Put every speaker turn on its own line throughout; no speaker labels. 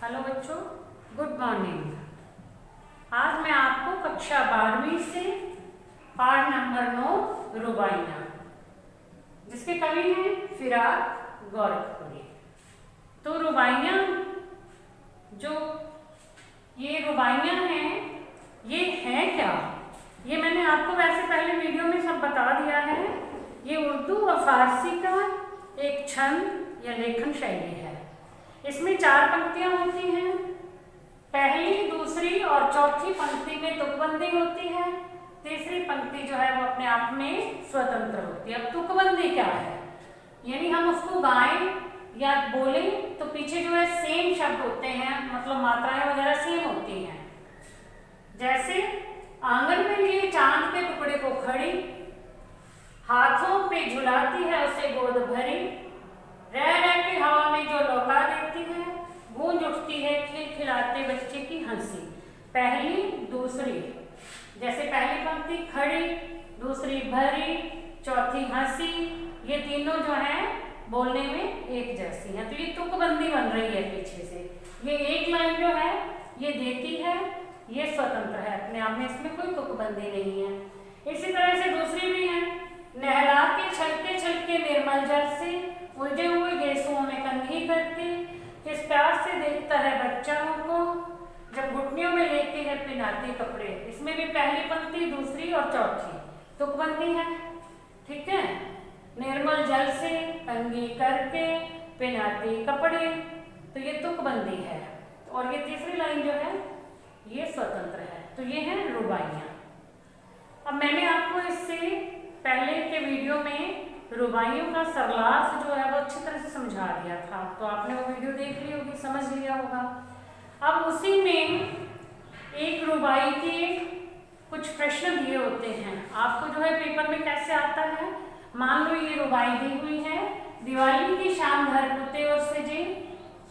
Hello बच्चों, good morning. आज मैं आपको कक्षा 12वीं से पाठ नंबर 9 रुबाइयाँ, जिसके कवि हैं फिराक गोरखपुरी। तो रुबाइयाँ जो ये रुबाइयाँ हैं, ये हैं क्या? ये मैंने आपको वैसे पहले वीडियो में सब बता दिया है। ये उर्दू और फारसी का एक छंद या लेखन शैली है। इसमें 4 पंक्तियां होती हैं। पहली, दूसरी और चौथी पंक्ति में तुकबंदी होती है। तीसरी पंक्ति जो है वो अपने आप में स्वतंत्र होती है। अब तुकबंदी क्या है? यानी हम उसको गाएं या बोलें तो पीछे जो है सेम शब्द होते हैं, मतलब मात्राएं वगैरह सेम होती हैं। जैसे आंगन में लिए चांद के टुकड़े को खड़ी, हाथों पे झुलाती है उसे गोद भरी, रह रह के हवा में जो लौका देती है, गूंज उठती है खिलखिलाते बच्चे की हंसी। पहली, दूसरी, जैसे पहली पंक्ति खड़ी, दूसरी भरी, चौथी हंसी, ये तीनों जो है बोलने में एक जैसी है। तो ये तुकबंदी बन रही है पीछे से। ये एक लाइन जो है ये देती है, ये स्वतंत्र है अपने आप में, इसमें कोई तुकबंदी नहीं है। इसी तरह से दूसरी भी है, नहला के छलके छलके निर्मल जल से, उलझे हुए गेसुओं में कंघी करके, किस प्यार से देखता है बच्चाओं को, जब घुटनियों में लेते हैं पिनाती कपड़े। इसमें भी पहली पंक्ति, दूसरी और चौथी तुकबंदी है। ठीक है, निर्मल जल से, कंघी करके, पिनाती कपड़े, तो ये तुकबंदी है। और ये तीसरी लाइन जो है ये स्वतंत्र है। तो ये है रुबाइयाँ। अब मैंने आपको इससे पहले के वीडियो में रुबाइयों का सरलार्थ जो है वो अच्छी तरह से समझा दिया था, तो आपने वो वीडियो देख ली होगी, समझ लिया होगा। अब उसी में एक रुबाई के कुछ प्रश्न दिए होते हैं। आपको जो है पेपर में कैसे आता है, मान लो ये रुबाई दी हुई है, दिवाली की शाम घर पुते और सजे,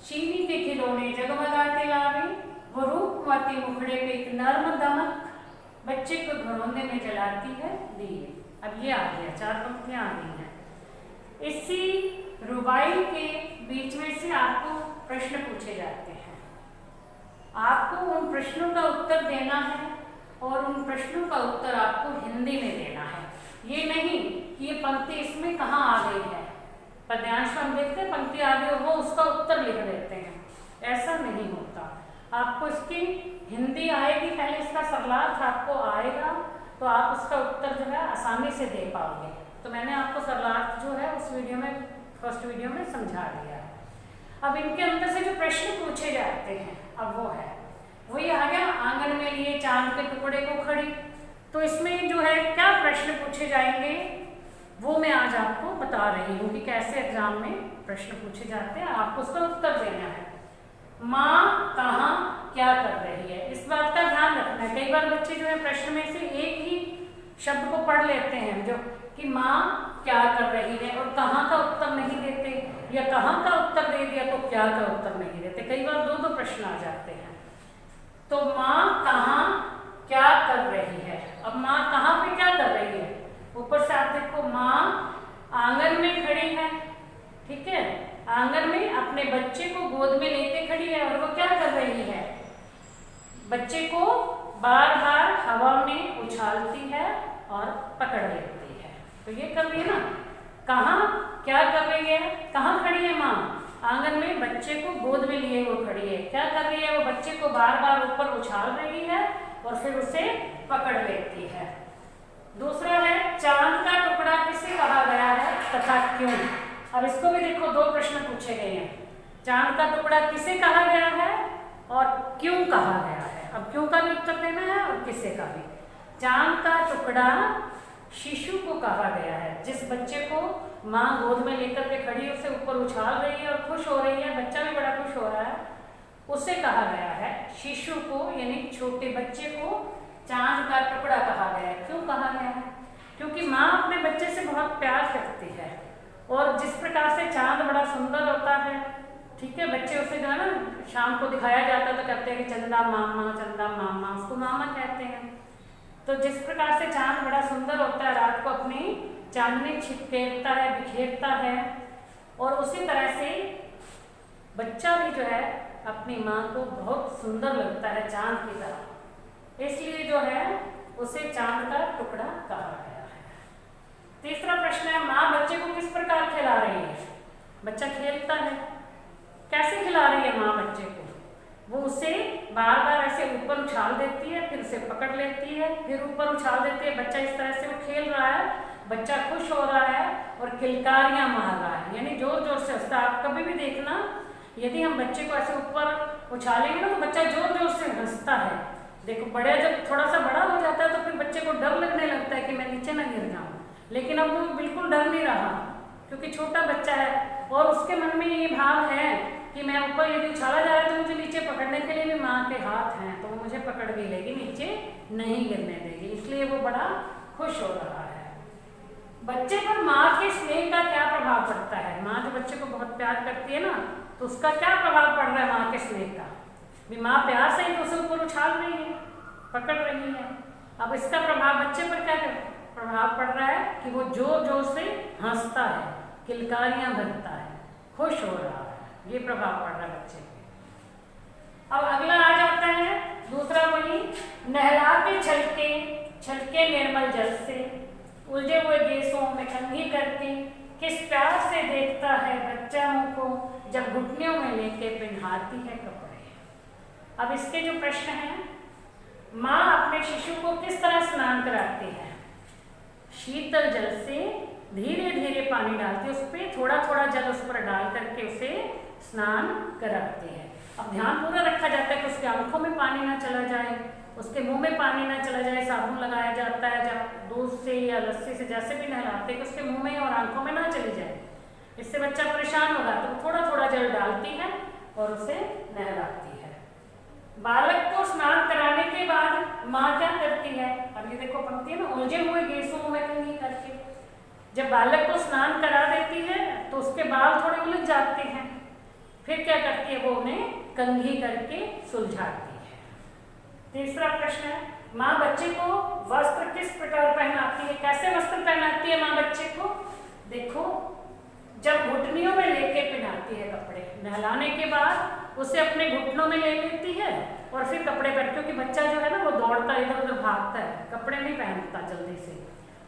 चीनी के खिलौने जगमगाते लावे, वो रूपमती मुखड़े पे एक नर्म दमक, बच्चे को घरौंदे में जलाती है दिए। अब ये आ गया, 4 पंक्तियां आ गई हैं। इसी रुबाई के बीच में से आपको प्रश्न पूछे जाते हैं। आपको उन प्रश्नों का उत्तर देना है और उन प्रश्नों का उत्तर आपको हिंदी में देना है। ये नहीं कि ये पंक्ति इसमें कहाँ आ गई है, पद्यांश हम देखते हैं पंक्ति आ गई और वो उसका उत्तर लिख देते हैं, ऐसा नहीं होता। आपको इसकी हिंदी आएगी, पहले इसका सरलार्थ आपको आएगा, तो आप उसका उत्तर जो है आसानी से दे पाओगे। तो मैंने आपको सरलार्थ जो है उस वीडियो में, फर्स्ट वीडियो में समझा दिया है। अब इनके अंदर से जो प्रश्न पूछे जाते हैं, अब वो है, वही आ गया, आंगन में लिए चांद के टुकड़े को खड़ी। तो इसमें जो है क्या प्रश्न पूछे जाएंगे वो मैं आज आपको बता रही हूँ कि कैसे एग्जाम में प्रश्न पूछे जाते हैं, आपको उसका उत्तर देना है। माँ कहाँ क्या कर रही है, इस बात का ध्यान रखना है। कई बार बच्चे जो है प्रश्न में से एक ही शब्द को पढ़ लेते हैं, जो कि माँ क्या कर रही है, और कहाँ का उत्तर नहीं देते, या कहाँ का उत्तर दे दिया तो क्या का उत्तर नहीं देते। कई बार 2-2 प्रश्न आ जाते हैं। तो माँ कहाँ क्या कर रही है, अब माँ कहाँ पे क्या कर रही है, ऊपर से आप देखो माँ आंगन में खड़ी है। ठीक है, आंगन में अपने बच्चे को गोद में लेके खड़ी है, और वो क्या कर रही है, बच्चे को बार बार हवा में उछालती है और पकड़ लेती है। तो ये कर रही है ना, कहाँ क्या कर रही है, कहाँ खड़ी है माँ, आंगन में बच्चे को गोद में लिए वो खड़ी है। क्या कर रही है, वो बच्चे को बार बार ऊपर उछाल रही है और फिर उसे पकड़ लेती है। दूसरा है, चांद का टुकड़ा किसे कहा गया है तथा क्यों। अब इसको भी देखो, 2 प्रश्न पूछे गए हैं। चांद का टुकड़ा किसे कहा गया है और क्यों कहा गया है। अब क्यों का भी उत्तर देना है और किसे का भी। चांद का टुकड़ा शिशु को कहा गया है, जिस बच्चे को माँ गोद में लेकर के खड़ी उसे ऊपर उछाल रही है और खुश हो रही है, बच्चा भी बड़ा खुश हो रहा है, उसे कहा गया है। शिशु को यानी छोटे बच्चे को चांद का टुकड़ा कहा गया है। क्यों कहा गया है, क्योंकि माँ अपने बच्चे से बहुत प्यार करती है, और जिस प्रकार से चांद बड़ा सुंदर होता है, ठीक है, बच्चे उसे जो है ना शाम को दिखाया जाता है तो कहते हैं कि चंदा मामा, चंदा मामा, उसको मामा कहते हैं। तो जिस प्रकार से चांद बड़ा सुंदर होता है, रात को अपनी चांदनी छिपकेरता है, बिखेरता है, और उसी तरह से बच्चा भी जो है अपनी माँ को बहुत सुंदर लगता है, चांद की तरह, इसलिए जो है उसे चांद का टुकड़ा कहा गया है। तीसरा प्रश्न है, माँ बच्चे को किस प्रकार खिला रही है? बच्चा खेलता है, कैसे खिला रही है माँ बच्चे को? वो उसे बार बार ऐसे ऊपर उछाल देती है, फिर उसे पकड़ लेती है, फिर ऊपर उछाल देती है। बच्चा इस तरह से वो खेल रहा है, बच्चा खुश हो रहा है और किलकारियां मार रहा है, यानी जोर जोर से हंसता है। आप कभी भी देखना, यदि हम बच्चे को ऐसे ऊपर उछालेंगे ना तो बच्चा जोर जोर से हंसता है। देखो बड़े जब थोड़ा सा बड़ा हो जाता है तो फिर बच्चे को डर लगने लगता है कि मैं नीचे ना गिर जाऊं, लेकिन अब वो बिल्कुल डर नहीं रहा क्योंकि छोटा बच्चा है और उसके मन में ये भाव है कि मैं ऊपर यदि उछाला जा रहा है तो मुझे नीचे पकड़ने के लिए भी माँ के हाथ हैं, तो वो मुझे पकड़ भी लेगी, नीचे नहीं गिरने देगी, इसलिए वो बड़ा खुश हो रहा है। बच्चे पर माँ के स्नेह का क्या प्रभाव पड़ता है? माँ जो बच्चे को बहुत प्यार करती है ना, तो उसका क्या प्रभाव पड़ रहा है माँ के स्नेह का? भी माँ प्यार से ही तो उसे ऊपर उछाल रही है, पकड़ रही है। अब इसका प्रभाव बच्चे पर क्या प्रभाव पड़ रहा है कि वो जोर जोर से हंसता है, किलकारियां भरता है, खुश हो रहा है, ये प्रभाव पड़ रहा है बच्चे पे। अब अगला आ जाता है दूसरा, वही नहला के छलके छलके निर्मल जल से, उलझे हुए गैसों में कंघी करके किस प्यार से देखता है बच्चा को जब घुटनियों में लेके पहनाती है कपड़े। अब इसके जो प्रश्न हैं, माँ अपने शिशु को किस तरह स्नान कराती है? शीतल जल से धीरे धीरे पानी डालती है, उस पर थोड़ा थोड़ा जल उस पर डाल करके उसे स्नान कराती है। अब ध्यान पूरा रखा जाता है कि उसके आंखों में पानी ना चला जाए, उसके मुंह में पानी ना चला जाए। साबुन लगाया जाता है जब दूध से या लस्सी से जैसे भी नहलाते हैं कि उसके मुंह में और आंखों में ना चली जाए, इससे बच्चा परेशान होगा, तो थोड़ा थोड़ा जल डालती है और उसे नहलाती है। बालक को स्नान कराने के बाद माँ क्या करती है? अब ये देखो पंक्ति है ना, उलझे हुए गैसों में कंघी करके। जब बालक को स्नान करा देती है तो उसके बाल थोड़े उलझ जाते हैं, फिर क्या करती है? वो उन्हें कंघी करके सुलझाती है। तीसरा प्रश्न है, माँ बच्चे को वस्त्र किस प्रकार पहनाती है? कैसे वस्त्र पहनाती है माँ बच्चे को? देखो, जब घुटनियों में लेके पहनाती है कपड़े, नहलाने के बाद उसे अपने घुटनों में ले लेती है और फिर कपड़े पहन, क्योंकि बच्चा जो है ना वो दौड़ता इधर उधर भागता है, कपड़े नहीं पहनता जल्दी से,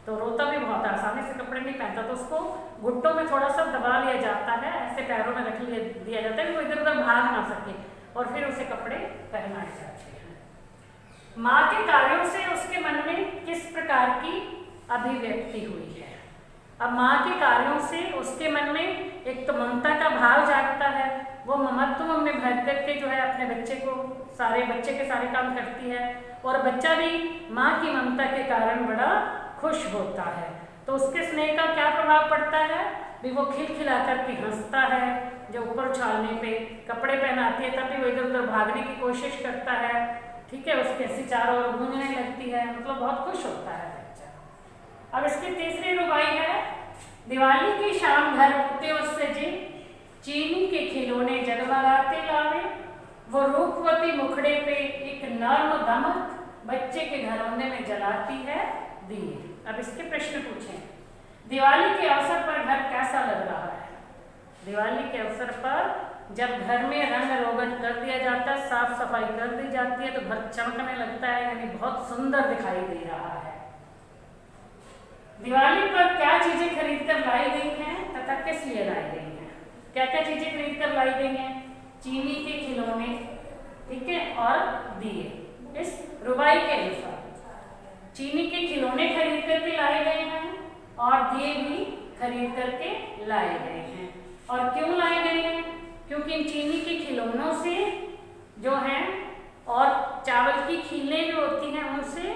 तो रोता भी बहुत आसानी से, कपड़े नहीं पहनता, तो उसको घुटनों में थोड़ा सा दबा लिया जाता है, ऐसे पैरों में रख दिया जाता है कि वो इधर उधर भाग ना सके, और फिर उसे कपड़े पहनाए जाते हैं। माँ के कार्यों से उसके मन में किस प्रकार की अभिव्यक्ति हुई है? अब माँ के कार्यों से उसके मन में एक तो ममता का भाव जागता है, वो ममत्व में भर करके जो है अपने बच्चे के सारे काम करती है, और बच्चा भी माँ की ममता के कारण बड़ा खुश होता है। तो उसके स्नेह का क्या प्रभाव पड़ता है? भी वो खिलखिला करके हंसता है, जो ऊपर उछालने पे कपड़े पहनाती है तभी वो इधर उधर भागने की कोशिश करता है, ठीक है, उसकी हंसी चारों ओर गूंजने लगती है, मतलब बहुत खुश होता है बच्चा। अब इसकी तीसरी रुबाई है, दिवाली की शाम घर पुत्यों सजे, चीनी के खिलौने जगमगाते लावे, वो रूपवती मुखड़े पे एक नर्म दमक बच्चे के घरौंदे में जलाती है दिए। अब इसके प्रश्न पूछें, दिवाली के अवसर पर घर कैसा लग रहा है? दिवाली के अवसर पर जब घर में रंग रोगन कर दिया जाता है, साफ सफाई कर दी जाती है, तो घर चमकने लगता है, यानी बहुत सुंदर दिखाई दे रहा है। दिवाली पर क्या चीजें खरीद कर लाई गई हैं तथा किस लिए लाई गई हैं? क्या क्या चीजें खरीद कर लाई गई हैं? चीनी के खिलौने, ठीक है, और दिए। इस रुबाई के अनुसार चीनी के खिलौने खरीद करके लाए गए हैं और दिए भी खरीद करके लाए गए हैं। और क्यों लाए गए हैं? क्योंकि इन चीनी के खिलौनों से जो है और चावल की खीलें जो होती हैं उनसे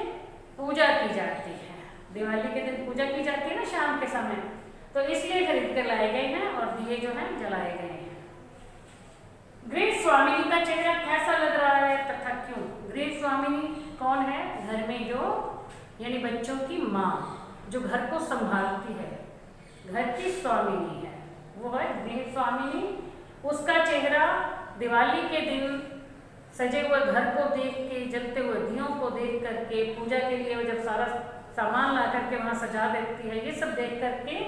पूजा की जाती है। दिवाली के दिन पूजा की जाती है ना शाम के समय, तो इसलिए खरीद कर लाए गए हैं और दिए जो हैं जलाए गए हैं। गृह स्वामिनी का चेहरा कैसा लग रहा है तथा क्यों? गृह स्वामिनी कौन है? घर में जो यानी बच्चों की माँ, जो घर को संभालती है, घर की स्वामिनी है, वो है गृह स्वामिनी। उसका चेहरा दिवाली के दिन सजे हुए घर को देख के, जलते हुए दियों को देख करके, पूजा के लिए वो जब सारा सामान ला करके वहाँ सजा देती है, ये सब देख करके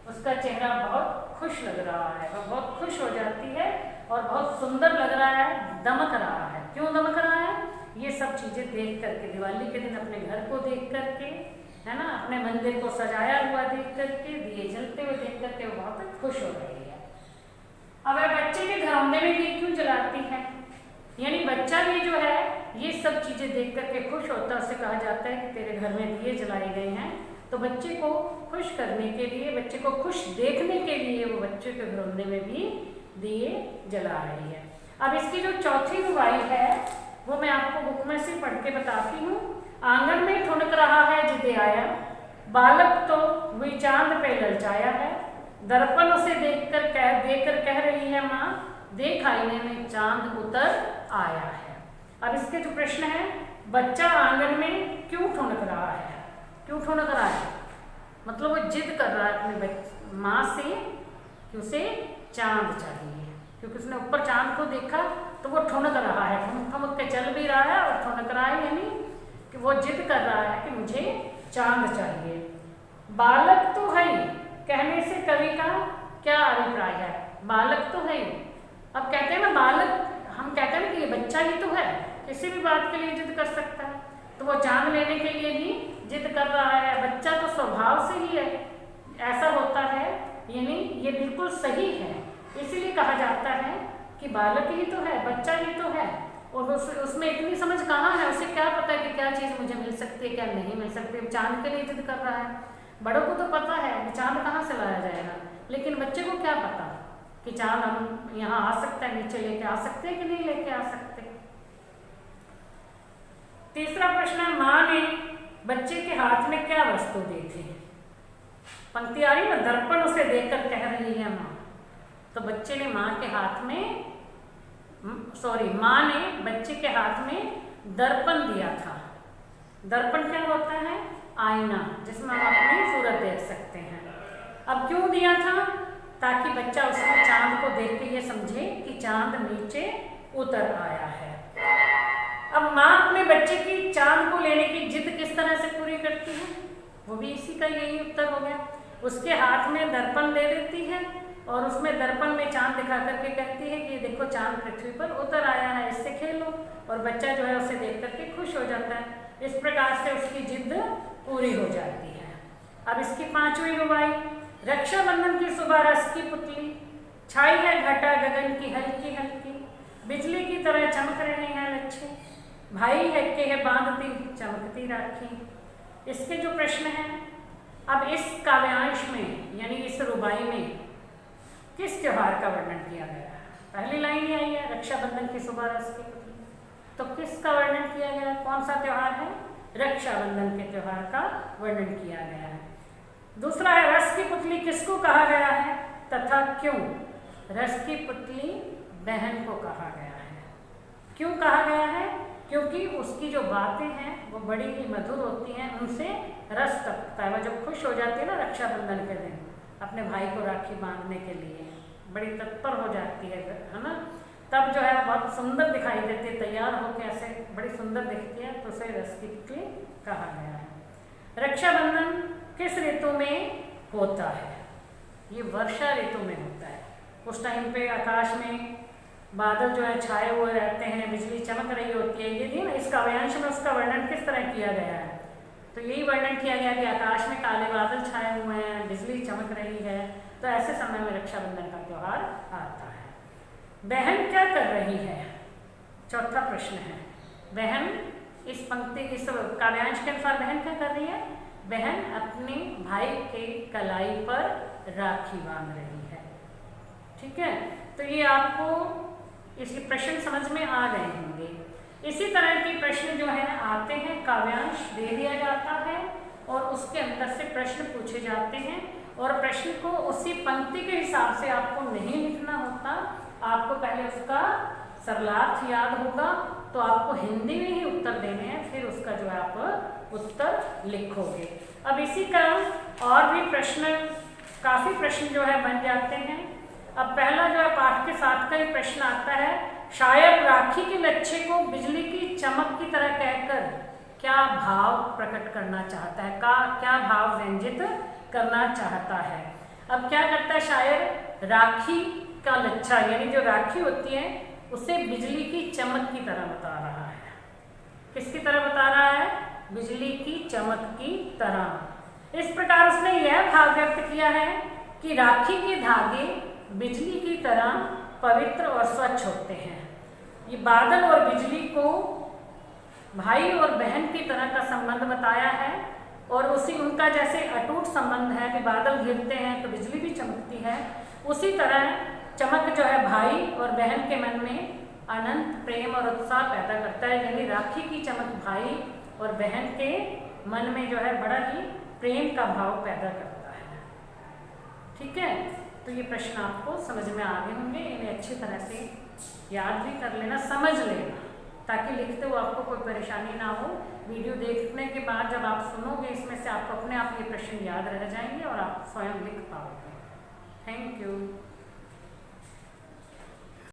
उसका चेहरा बहुत खुश लग रहा है, वह बहुत खुश हो जाती है और बहुत सुंदर लग रहा है, दमक रहा है। क्यों दमक रहा है? ये सब चीज़ें देख करके, दिवाली के दिन अपने घर को देख करके, है ना, अपने मंदिर को सजाया हुआ देख करके, दिए जलते हुए देख करके वो बहुत खुश हो रही है। अब बच्चे के घरौंदे में दिए क्यों जलाती है? यानी बच्चा भी जो है ये सब चीज़ें देख करके खुश होता है। उससे कहा जाता है कि तेरे घर में दिए जलाए गए हैं। तो बच्चे को खुश करने के लिए, बच्चे को खुश देखने के लिए वो बच्चे के घरौंदे में भी दिए जला रही है। अब इसकी जो चौथी रुबाई है वो मैं आपको बुक में से पढ़ के बताती हूँ। आंगन में ठुनक रहा है जिदे आया, बालक तो हुई चांद पे ललचाया है, दर्पण उसे देखकर कह रही है माँ, देख आईने में चांद उतर आया है। अब इसके जो प्रश्न है, बच्चा आंगन में क्यों ठुनक रहा है? क्यों ठुनक रहा है? मतलब वो जिद कर रहा है अपने माँ से कि उसे चांद चाहिए, क्योंकि उसने ऊपर चांद को देखा तो वो ठुनक रहा है, ठुनक के चल भी रहा है और ठुनक रहा है, यानी कि वो जिद कर रहा है कि मुझे चांद चाहिए। बालक तो है, कहने से कवि का क्या अभिप्राय है? बालक तो है। अब कहते हैं ना बालक, हम कहते हैं ना कि ये बच्चा ही तो है, किसी भी बात के लिए जिद कर सकता है, तो वो चांद लेने के लिए भी जिद कर रहा है। बच्चा तो स्वभाव से ही है ऐसा होता है, यानी ये बिल्कुल सही है। इसीलिए कहा जाता है कि बालक ही तो है, बच्चा ही तो है, और उसमें इतनी समझ कहाँ है? उसे क्या पता है कि क्या चीज़ मुझे मिल सकती है, क्या नहीं मिल सकती है। चांद के लिए जिद कर रहा है। बड़ों को तो पता है कि चांद कहाँ से लाया जाएगा, लेकिन बच्चे को क्या पता कि चांद हम यहाँ आ सकता है, नीचे लेके आ सकते हैं कि नहीं लेके आ सकते। तीसरा प्रश्न है, माँ ने बच्चे के हाथ में क्या वस्तु दी थी? पंक्ति आ रही है, दर्पण उसे देखकर कह रही है माँ। तो बच्चे ने माँ के हाथ में, माँ ने बच्चे के हाथ में दर्पण दिया था। दर्पण क्या होता है? आईना, जिसमें हम अपनी सूरत देख सकते हैं। अब क्यों दिया था? ताकि बच्चा उसमें चांद को देख के ये समझे कि चांद नीचे उतर आया है। अब माँ अपने बच्चे की चांद को लेने की जिद किस तरह से पूरी करती है? वो भी इसी का यही उत्तर हो गया। उसके हाथ में दर्पण दे देती है और उसमें दर्पण में चांद दिखा करके कहती है कि देखो चांद पृथ्वी पर उतर आया है, इससे खेलो। और बच्चा जो है उसे देख करके खुश हो जाता है। इस प्रकार से उसकी जिद पूरी हो जाती है। अब इसकी पांचवी रुबाई, रक्षाबंधन की सुबह रस की पुतली, छाई है घटा गगन की हल्की हल्की, बिजली की तरह चमक रहे हैं लच्छे, भाई है के है बांधती चमकती राखी। इसके जो प्रश्न हैं, अब इस काव्यांश में यानी इस रुबाई में किस त्योहार का वर्णन किया गया है? पहली लाइन ही आई है, रक्षाबंधन की सुबह रस की पुतली, तो किसका वर्णन किया गया? कौन सा त्योहार है? रक्षाबंधन के त्योहार का वर्णन किया गया है। दूसरा है, रस की पुतली किसको कहा गया है तथा क्यों? रस की पुतली बहन को कहा गया है। क्यों कहा गया है? क्योंकि उसकी जो बातें हैं वो बड़ी ही मधुर होती हैं, उनसे रस टपकता है। वह जब खुश हो जाती है ना रक्षाबंधन के दिन, अपने भाई को राखी बांधने के लिए बड़ी तत्पर हो जाती है ना, तब जो है बहुत सुंदर दिखाई देती है, तैयार होकर ऐसे बड़ी सुंदर दिखती है, तो उसे रस की पुतली कहा गया है। रक्षाबंधन किस ऋतु में होता है? ये वर्षा ऋतु में होता है। उस टाइम पे आकाश में बादल जो है छाए हुए रहते हैं, बिजली चमक रही होती है। ये दिन इस काव्यांश में उसका वर्णन किस तरह किया गया है? तो यही वर्णन किया गया कि आकाश में काले बादल छाए हुए हैं, बिजली चमक रही है, तो ऐसे समय में रक्षाबंधन का त्योहार आता है। बहन क्या कर रही है? चौथा प्रश्न है, बहन इस पंक्ति, इस काव्यांश के अनुसार बहन क्या कर रही है? बहन अपने भाई के कलाई पर राखी बांध रही है। ठीक है, तो ये आपको इसके प्रश्न समझ में आ गए होंगे। इसी तरह के प्रश्न जो है आते हैं, काव्यांश दे दिया जाता है और उसके अंदर से प्रश्न पूछे जाते हैं, और प्रश्न को उसी पंक्ति के हिसाब से आपको नहीं लिखना होता। आपको पहले उसका सरलार्थ याद होगा, तो आपको हिंदी में ही उत्तर देने हैं, फिर उसका जो है आप उत्तर लिखोगे। अब इसी का और भी प्रश्न, काफ़ी प्रश्न जो है बन जाते हैं। अब पहला जो है पाठ के साथ का ही प्रश्न आता है, शायर राखी के लच्छे को बिजली की चमक की तरह कहकर क्या भाव प्रकट करना चाहता है? क्या भाव व्यंजित करना चाहता है? अब क्या करता है शायर? राखी का लच्छा यानी जो राखी होती है उसे बिजली की चमक की तरह बता रहा है। किसकी तरह बता रहा है? बिजली की चमक की तरह। इस प्रकार उसने यह भाव व्यक्त किया है कि राखी के धागे बिजली की तरह पवित्र और स्वच्छ होते हैं। ये बादल और बिजली को भाई और बहन की तरह का संबंध बताया है और उसी उनका जैसे अटूट संबंध है कि बादल गिरते हैं तो बिजली भी चमकती है, उसी तरह चमक जो है भाई और बहन के मन में अनंत प्रेम और उत्साह पैदा करता है। यानी राखी की चमक भाई और बहन के मन में जो है बड़ा ही प्रेम का भाव पैदा करता है। ठीक है, तो ये प्रश्न आपको समझ में आ गए होंगे। इन्हें अच्छी तरह से याद भी कर लेना, समझ लेना, ताकि लिखते हुए आपको कोई परेशानी ना हो। वीडियो देखने के बाद जब आप सुनोगे इसमें से आपको अपने आप ये प्रश्न याद रह जाएंगे और आप स्वयं लिख पाओगे। Thank you.